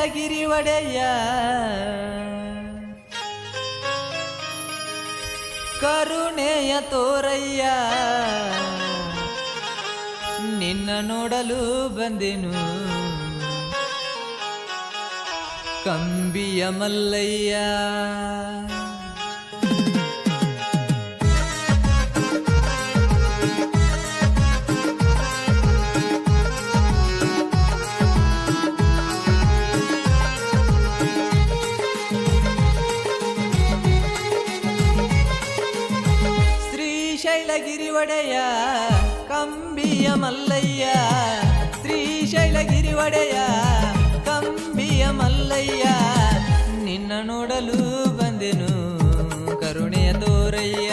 ಶ್ರೀಶೈಲಗಿರಿ ಒಡೆಯ ಕರುಣೆಯ ತೋರಯ್ಯ ನಿನ್ನ ನೋಡಲು ಬಂದೆನು ಕಂಬಿಯ ಮಲ್ಲಯ್ಯ ಶ್ರೀಶೈಲಗಿರಿ ಒಡೆಯ ಕಂಬಿಯ ಮಲ್ಲಯ್ಯ ಶ್ರೀಶೈಲಗಿರಿ ಒಡೆಯ ಕಂಬಿಯ ಮಲ್ಲಯ್ಯ ನಿನ್ನ ನೋಡಲು ಬಂದೆನು ಕರುಣೆಯ ತೋರಯ್ಯ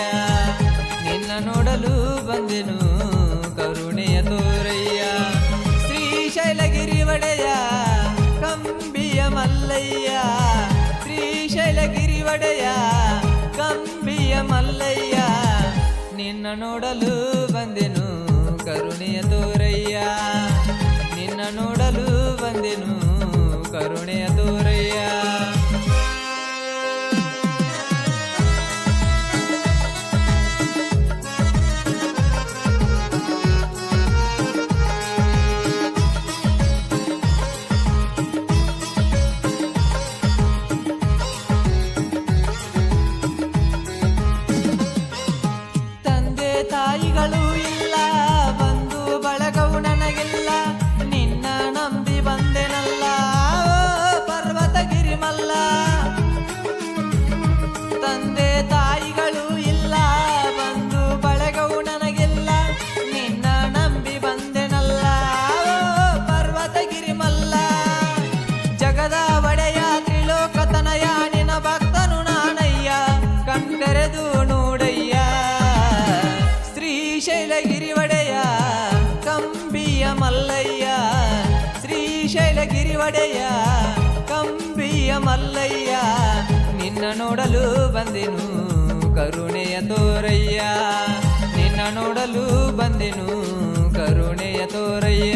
ನಿನ್ನ ನೋಡಲು ಬಂದೆನು ಕರುಣೆಯ ತೋರಯ್ಯ ಶ್ರೀಶೈಲಗಿರಿ ಒಡೆಯ ಕಂಬಿಯ ಮಲ್ಲಯ್ಯ ಶ್ರೀಶೈಲಗಿರಿ ಒಡೆಯ ಕಂಬಿಯ ಮಲ್ಲಯ್ಯ ನಿನ್ನ ನೋಡಲು ಬಂದೆನು ಕರುಣೆಯ ತೋರಯ್ಯ ನಿನ್ನ ನೋಡಲು ಬಂದೆನು ಕರುಣೆಯ ತೋರಯ್ಯ ತಾಯಿಗಳು ಇಲ್ಲ ಬಂಧು ಬಳಗವು ನನಗಿಲ್ಲ ನಿನ್ನ ನಂಬಿ ಬಂದೆನಲ್ಲ ಪರ್ವತಗಿರಿ ಮಲ್ಲ ತಂದೆ ತಾಯಿಗಳು ಇಲ್ಲ ಬಂಧು ಬಳಗವು ನನಗಿಲ್ಲ ನಿನ್ನ ನಂಬಿ ಬಂದೆನಲ್ಲ ಪರ್ವತಗಿರಿ ಮಲ್ಲ ಜಗದ ಒಡೆಯ ತ್ರಿಲೋಕತನಯ ನಿನ್ನ ಭಕ್ತನು ನಾನಯ್ಯ ಕಣ್ತೆರೆದು ನೋಡಯ್ಯ ಶ್ರೀಶೈಲಗಿರಿ ಒಡೆಯ ಕಂಬಿಯ ಮಲ್ಲಯ್ಯ ಶ್ರೀಶೈಲಗಿರಿ ಒಡೆಯ ಕಂಬಿಯ ಮಲ್ಲಯ್ಯ ನಿನ್ನ ನೋಡಲು ಬಂದೆನು ಕರುಣೆಯ ತೋರಯ್ಯ ನಿನ್ನ ನೋಡಲು ಬಂದೆನು ಕರುಣೆಯ ತೋರಯ್ಯ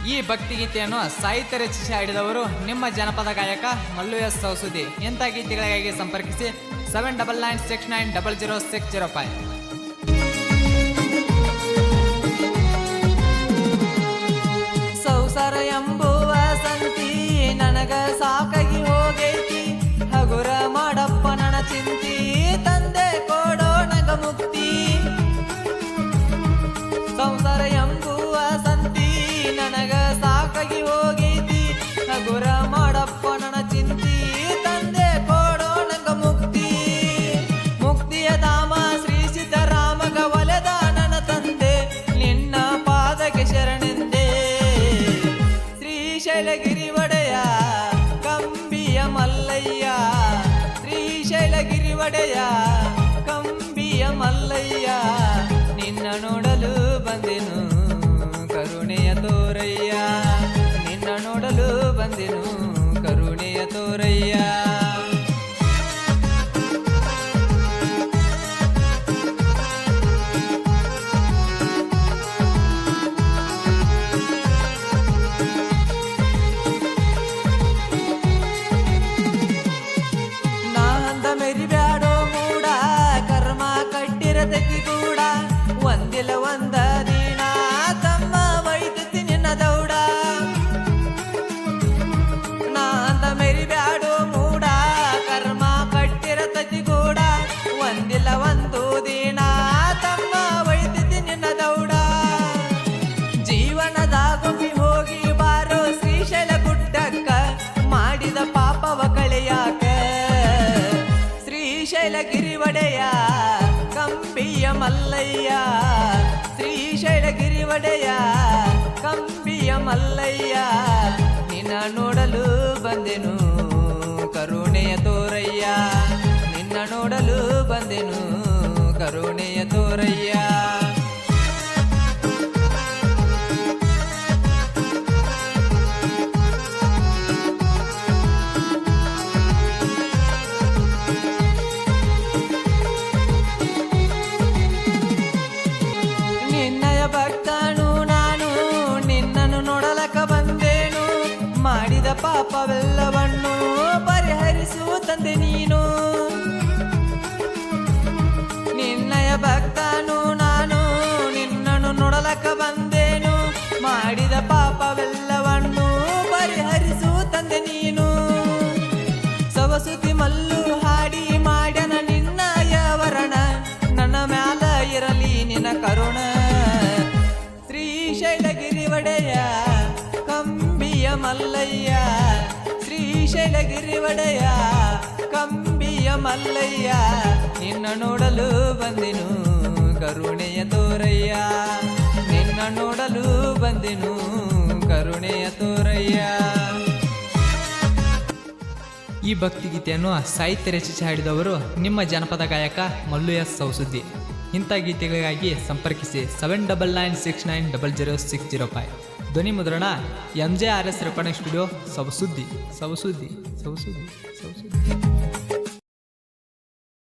ಈ ಭಕ್ತಿಗೀತೆಯನ್ನು ಸಾಹಿತ್ಯ ರಚಿಸಿ ಹಾಡಿದವರು ನಿಮ್ಮ ಜನಪದ ಗಾಯಕ ಮಲ್ಲು ಎಸ್ ಸೌಸುದಿ. ಇಂಥ ಗೀತೆಗಳಿಗಾಗಿ ಸಂಪರ್ಕಿಸಿ 7996900605. ಸಂಸಾರ ಎಂಬುವ ಸಂತಿ ನನಗ ಸಾಕಾಗಿ ಹೋಗೈತಿ ಹಗುರ ಮಾಡಪ್ಪ ನನ್ನ ಚಿಂತಿ ತಂದೆ ಕೊಡೋ ನಗ ಮುಕ್ತಿ ಸಂಸಾರ ಎಂಬುವ ಸಂತಿ ನನಗ ಸಾಕಾಗಿ ಹೋಗೈತಿ ಹಗುರ ಮಾಡಪ್ಪ ನನ್ನ ಚಿಂತಿ ತಂದೆ ಕೊಡೋ ನಂಗ ಮುಕ್ತಿ ಮುಕ್ತಿಯ ಧಾಮ ಶ್ರೀ ಸಿದ್ದರಾಮಗ ಒಲೆದ ನನ್ನ ತಂದೆ ನಿನ್ನ ಪಾದಕ್ಕೆ ಶರಣೆಂದೆ ಶ್ರೀಶೈಲಗಿರಿ ಒಡೆಯ ಕಂಬಿಯ ಮಲ್ಲಯ್ಯ ಶ್ರೀಶೈಲಗಿರಿ ಒಡೆಯ ಕಂಬಿಯ ಮಲ್ಲಯ್ಯ ನಿನ್ನ ನೋಡಲು ಬಂದೆನು ಕರುಣೆಯ ತೋರಯ್ಯ ನಿನ್ನ ನೋಡಲು ಬಂದೆನು ಕರುಣೆಯ ತೋರಯ್ಯ ನಾಂದ ಮೆರಿಬ್ಯಾಡೋ ಮೂಡ ಕರ್ಮ ಕಟ್ಟಿರತಕ್ಕಿ ಕೂಡ ಒಂದಿಲ್ಲ ಒಂದ ದಿನ ತಮ್ಮ ವೈದ್ಯತಿ ನಿನ್ನ ದೌಡ ನಾಂದ ಮೆರಿಬ್ಯಾಡೋ ಮೂಡ ಕರ್ಮ ಕಟ್ಟಿರತಕ್ಕಿ ಕೂಡ ಒಂದಿಲ್ಲ ಒಂದು ದಿನ ತಮ್ಮ ವೈದ್ಯತಿ ನಿನ್ನ ದೌಡ ಜೀವನದಾಗೊಮ್ಮಿ ಹೋಗಿ ಬಾರೋ ಶ್ರೀಶೈಲ ಗುಡ್ಡಕ್ಕ ಮಾಡಿದ ಪಾಪವ ಕಳೆಯಾಕ ಶ್ರೀಶೈಲಗಿರಿ ಒಡೆಯ ಕಂಬಿಯ ಮಲ್ಲಯ್ಯ ಶ್ರೀಶೈಲಗಿರಿ ಒಡೆಯ ಕಂಬಿಯ ಮಲ್ಲಯ್ಯ ನಿನ್ನ ನೋಡಲು ಬಂದೆನು ಕರುಣೆಯ ತೋರಯ್ಯ ನಿನ್ನ ನೋಡಲು ಬಂದೆನು ಕರುಣೆಯ ತೋರಯ್ಯ ನೋಡಲಕ ಬಂದೇನು, ಮಾಡಿದ ಪಾಪವೆಲ್ಲವನ್ನು ಪರಿಹರಿಸು ತಂದೆ ನೀನು. ನಿನ್ನಯ ಭಕ್ತನು ನಾನು, ನಿನ್ನನ್ನು ನೋಡಲಕ ಬಂದೇನು, ಮಾಡಿದ ಪಾಪವೆಲ್ಲವನ್ನು ಪರಿಹರಿಸು ತಂದೆ ನೀನು. ಸವಸುತಿ ಮಲ್ಲು ಹಾಡಿ ಮಾಡ್ಯನ ನಿನ್ನಯ ವರಣ, ನನ್ನ ಮ್ಯಾಲ ಇರಲಿ ನಿನ್ನ ಕರುಣ. ಶ್ರೀಶೈಲಗಿರಿ ಒಡೆಯ ಕಂಬಿಯ ಮಲ್ಲಯ್ಯ, ಶ್ರೀಶೈಲಗಿರಿ ಒಡೆಯ ಕಂಬಿಯ ಮಲ್ಲಯ್ಯ, ನಿನ್ನ ನೋಡಲು ಬಂದೆನು ಕರುಣೆಯ ತೋರಯ್ಯ, ನಿನ್ನ ನೋಡಲು ಬಂದೆನು ಕರುಣೆಯ ತೋರಯ್ಯ. ಈ ಭಕ್ತಿಗೀತೆಯನ್ನು ಸಾಹಿತ್ಯ ರಚಿಸಿ ಹಾಡಿದವರು ನಿಮ್ಮ ಜನಪದ ಗಾಯಕ ಮಲ್ಲು ಎಸ್ ಸೌಸುದ್ದಿ. ಇಂಥ ಗೀತೆಗಳಿಗಾಗಿ ಸಂಪರ್ಕಿಸಿ 7996900605. ಧ್ವನಿ ಮುದ್ರಣ MJRS ರೆಕಾರ್ಡಿಂಗ್ ಸ್ಟುಡಿಯೋ ಸವಸುದ್ದಿ.